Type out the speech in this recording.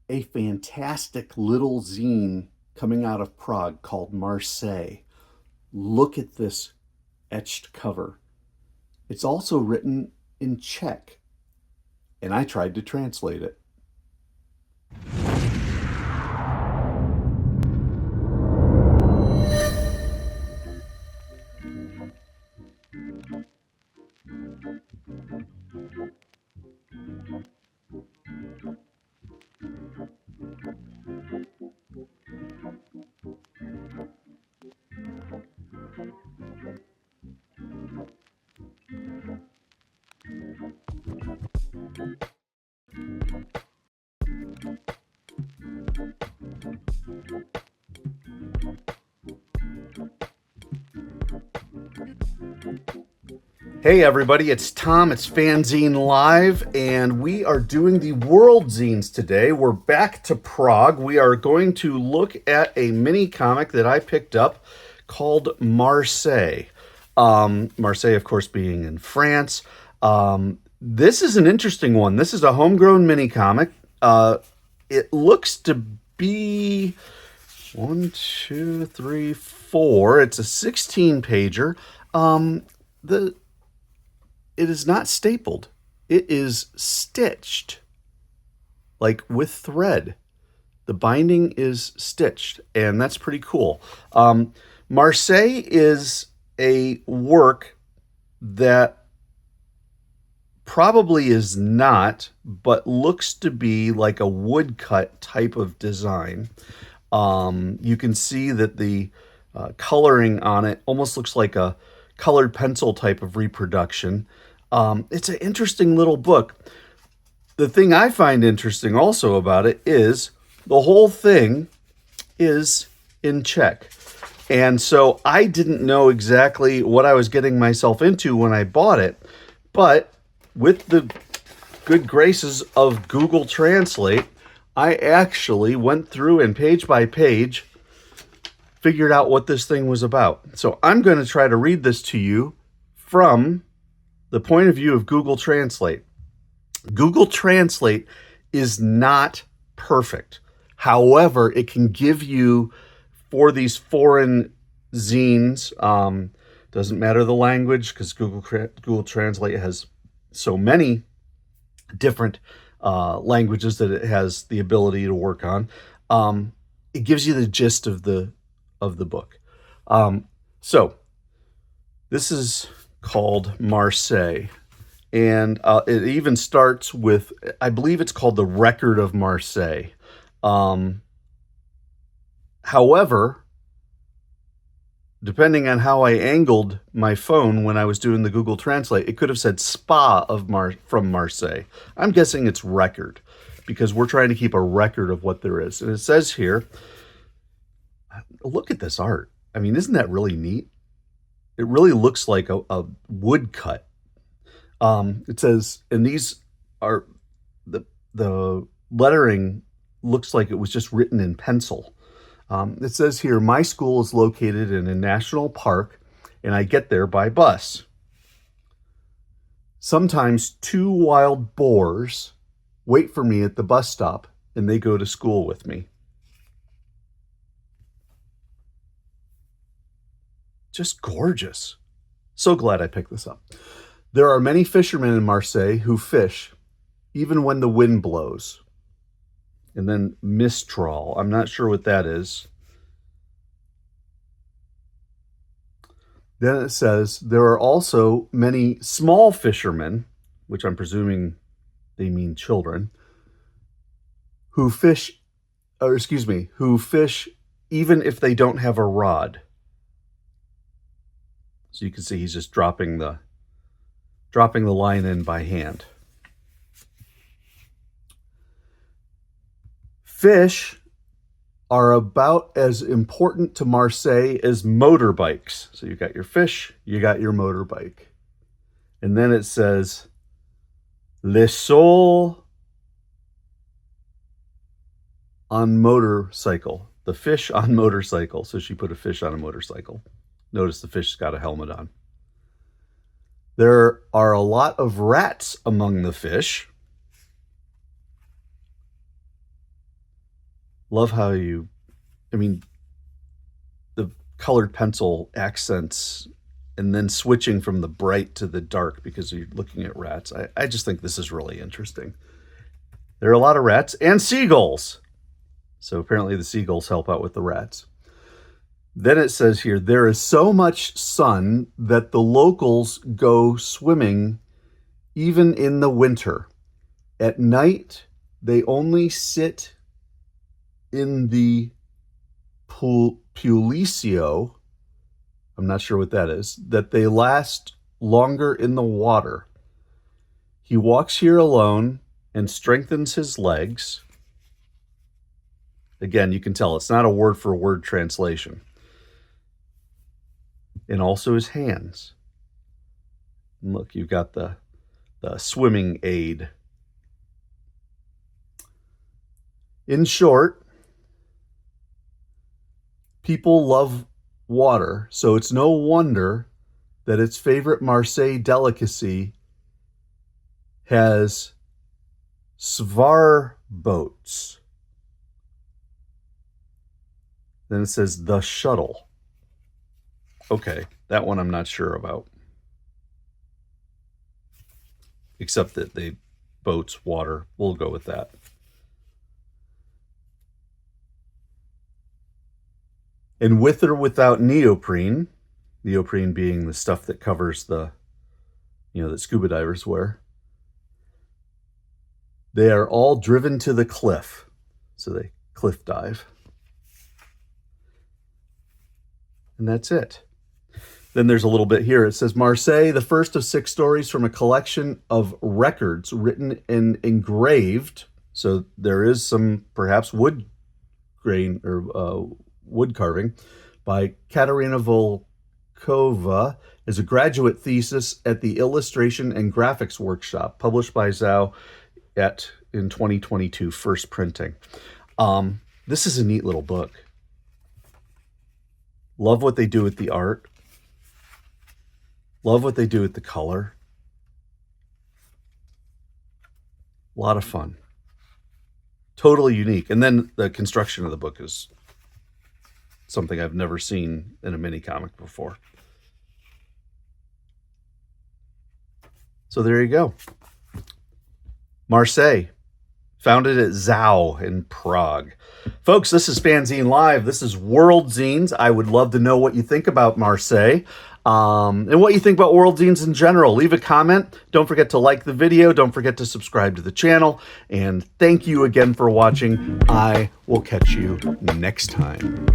a fantastic little zine coming out of Prague called Marseille. Look at this etched cover. It's also written in Czech, and I tried to translate it. Hey everybody, it's Tom, it's FANzine Live, and we are doing the World Zines today. We're back to Prague. We are going to look at a mini comic that I picked up called Marseille. Marseille, of course, being in France. This is an interesting one. This is a homegrown mini comic. It looks to be 1, 2, 3, 4. It's a 16-pager. It is not stapled. It is stitched, like with thread. The binding is stitched, and that's pretty cool. Marseille is a work that probably is not, but looks to be like a woodcut type of design. You can see that the coloring on it almost looks like a colored pencil type of reproduction. It's an interesting little book. The thing I find interesting also about it is the whole thing is in Czech. And so I didn't know exactly what I was getting myself into when I bought it, but with the good graces of Google Translate, I actually went through and page by page figured out what this thing was about. So I'm going to try to read this to you from the point of view of Google Translate. Google Translate is not perfect. However, it can give you, for these foreign zines, doesn't matter the language because Google Translate has so many different languages that it has the ability to work on. It gives you the gist of the book. So this is called Marseille, and it even starts with, I believe it's called The Record of Marseille. However, depending on how I angled my phone when I was doing the Google Translate, it could have said Spa from Marseille. I'm guessing it's record because we're trying to keep a record of what there is. And it says here, look at this art. I mean, isn't that really neat? It really looks like a woodcut. It says, and these are, the lettering looks like it was just written in pencil. It says here, my school is located in a national park, and I get there by bus. Sometimes 2 wild boars wait for me at the bus stop, and they go to school with me. Just gorgeous. So glad I picked this up. There are many fishermen in Marseille who fish even when the wind blows. And then Mistral. I'm not sure what that is. Then it says there are also many small fishermen, which I'm presuming they mean children, who fish even if they don't have a rod. So you can see he's just dropping the line in by hand. Fish are about as important to Marseille as motorbikes. So you got your fish, you got your motorbike. And then it says, Le Sol on motorcycle. The fish on motorcycle. So she put a fish on a motorcycle. Notice the fish's got a helmet on. There are a lot of rats among the fish. Love how I mean, the colored pencil accents and then switching from the bright to the dark because you're looking at rats. I just think this is really interesting. There are a lot of rats and seagulls. So apparently the seagulls help out with the rats. Then it says here, there is so much sun that the locals go swimming even in the winter. At night, they only sit in the Pulicio, I'm not sure what that is, that they last longer in the water. He walks here alone and strengthens his legs. Again, you can tell it's not a word for word translation. And also his hands. And look, you've got the swimming aid. In short, people love water, so it's no wonder that its favorite Marseille delicacy has svar boats. Then it says the shuttle. Okay, that one I'm not sure about. Except that they boats, water. We'll go with that. And with or without neoprene, neoprene being the stuff that covers the, that scuba divers wear, they are all driven to the cliff. So they cliff dive. And that's it. Then there's a little bit here. It says, Marseille, the first of 6 stories from a collection of records written and engraved. So there is some perhaps wood grain or wood carving by Katerina Volkova as a graduate thesis at the Illustration and Graphics Workshop, published by Zhao in 2022, first printing. This is a neat little book. Love what they do with the art. Love what they do with the color. A lot of fun. Totally unique. And then the construction of the book is something I've never seen in a mini comic before. So there you go. Marseille, founded at Zao in Prague. Folks, this is FANzine Live. This is World Zines. I would love to know what you think about Marseille. And what you think about World Zines in general. Leave a comment. Don't forget to like the video. Don't forget to subscribe to the channel. And thank you again for watching. I will catch you next time.